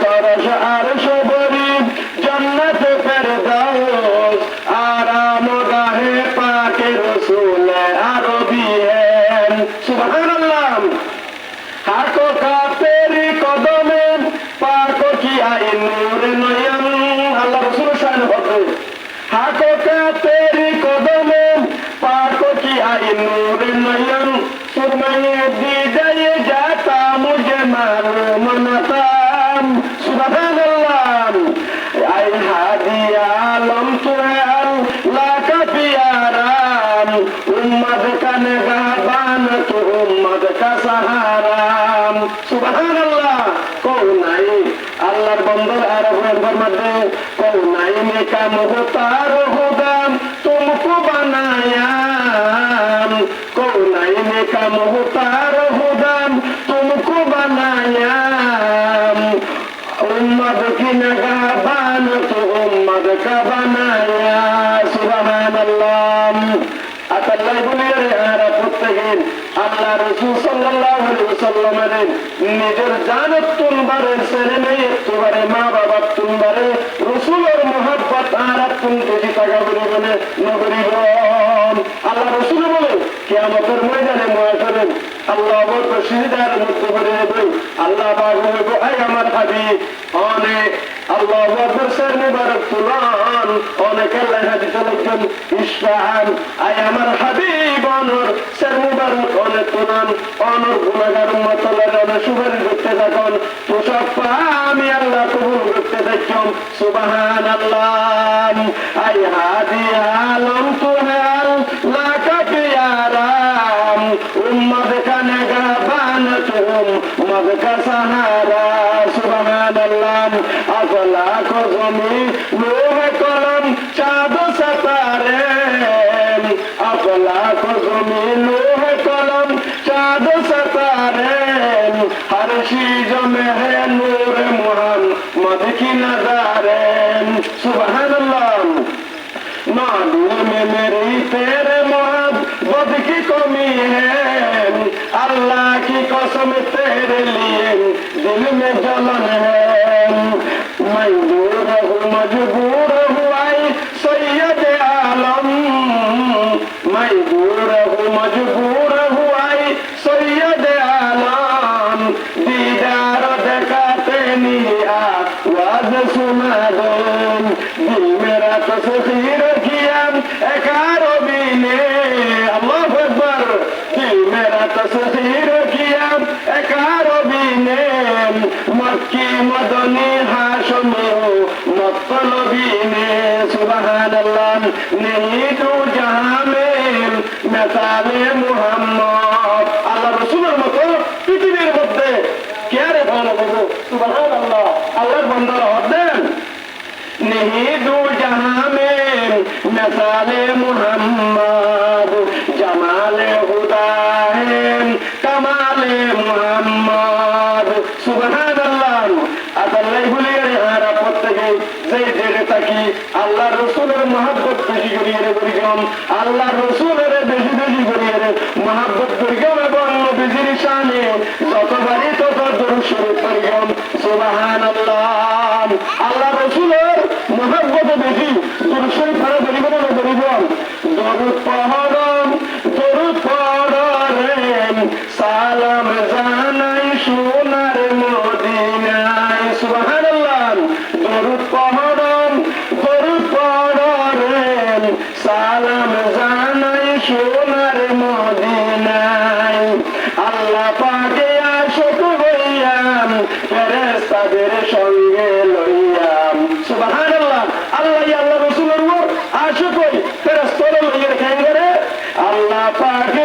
তরস আর সবরি জান্নাত ফেরদাউস আরাম গাহে পাকে রসুল আরবি हैं সুবহানাল্লাহ हाको का तेरी कदमे पाको की आई नूर नयन अल्लाह रसूल शान होते हाको का तेरी कदमे पाको की आई नूर नयन सुरमई दीदाए जाता मुझे मालूम न था सुबहानल्लाह आई हादी आलम तू है अल्लाह का प्यारा उम्मत का निगाहबान तू उम्मत का सहारा सुबहानल्लाह कौनाई अल्लाह बंदर अरबों मध्य कौनाई में का मुख्तार खुदा तुमको बनाया कौनाई में का मुख्तार खुदा तुमको बनाया उम्मत की निगाहबान तो उम्मत का बनाया सुबहानल्लाह अतल्लाह बोलिए रे आरा पुत्तगीन अल्लाह रसूल सल्लल्लाहु अलैहि वसल्लम ने निजर जानत तुमबारे सेने में तुम्हारे माँ बाबा तुम्हारे रसूल और मोहब्बत आरा तुम तुझी तगा बने नगरी बोल अल्लाह रसूल बोले कियामतेर मयदाने मुआशरे अल्लाह बहुत शहीदार मध्य बने बोल अल्लाह बागो को आय हमार हाबिब ओने अल्लाह अकबर सर मुबारक तुलान ओने कल्ला हादिस लजन इश्फान आय हमार हाबिब ओनर सर मुबारक ओने तुलान ओनर गुनाहगार उम्मतुल्लाह ओने सुबहान করতে থাকুন তো সব আমি আল্লাহ কবুল করতে থাকুন সুবহানাল্লাহ আই হাদি আলম তুহাল লাকা প্যারা उम्मत का निगाहबान तुम उम्मत का सहारा सुबहानल्लाह अफला को ज़मी लोह कलम चाँद सितारे अफला को ज़मी लोह कलम चाँद सितारे हर चीज में है नूर मोहम्मद की नज़ारे सुबहानल्लाह मालूम में मेरी तेरे मोहब्बत की कमी है अल्लाह की कसम तेरे लिए दिल में जलन है मजबूर हुआई सैयद आलम मजबूर हुआई सैयद आलम दीदार दिखाते नहीं आवाज सुना दो दिल मेरा तस्वीर किया एक अरबी ने अल्लाह अकबर दिल मेरा तस्वीर किया एक अरबी ने मक्की मदनी हाशमी मतलबी ने सुबहानल्लाह नहीं दो जहां में मिसाले मुहम्मद अल्लाह रसूलेर मतो पृथिवीर मধ্যে কে রে ভালো বলো সুবহানাল্লাহ আল্লাহর বান্দারা হদেন नहीं दो जहां में मिसाले मुहम्मद जमाले खुदा है कमाले मुहम्मद सुबहानल्लाह अल्लाह बोलिए रे हारा प्रत्येके যেই জেগে থাকি আল্লাহ রসুলের মহব্বত বেশি করিয়ে রে বলিগম আল্লাহ রসুলের বেশি বেশি করিয়ে রে মহব্বত করিগম এবং নবীজির শানে যতবারই তত দরুদ শরীফ পড়িগম সুবহানাল্লাহ আল্লাহ রসুলের মহব্বত বেশি দরুদ শরীফ পড়া বলিব না বলিগম দরুদ পড়েন সালাম জানাই সোনার মদিনায় সুবহানাল্লাহ দরুদ পড়েন সালাম জানাই সোনার মদিনায় আল্লাহ পাকে আশক হইয়াম ফেরেশতাদের সঙ্গে লইয়াম সুবহানাল্লাহ আল্লাহ রাসূলের উপর আশক হই ফেরেশতারা লইয়া খাই করে আল্লাহ পাকে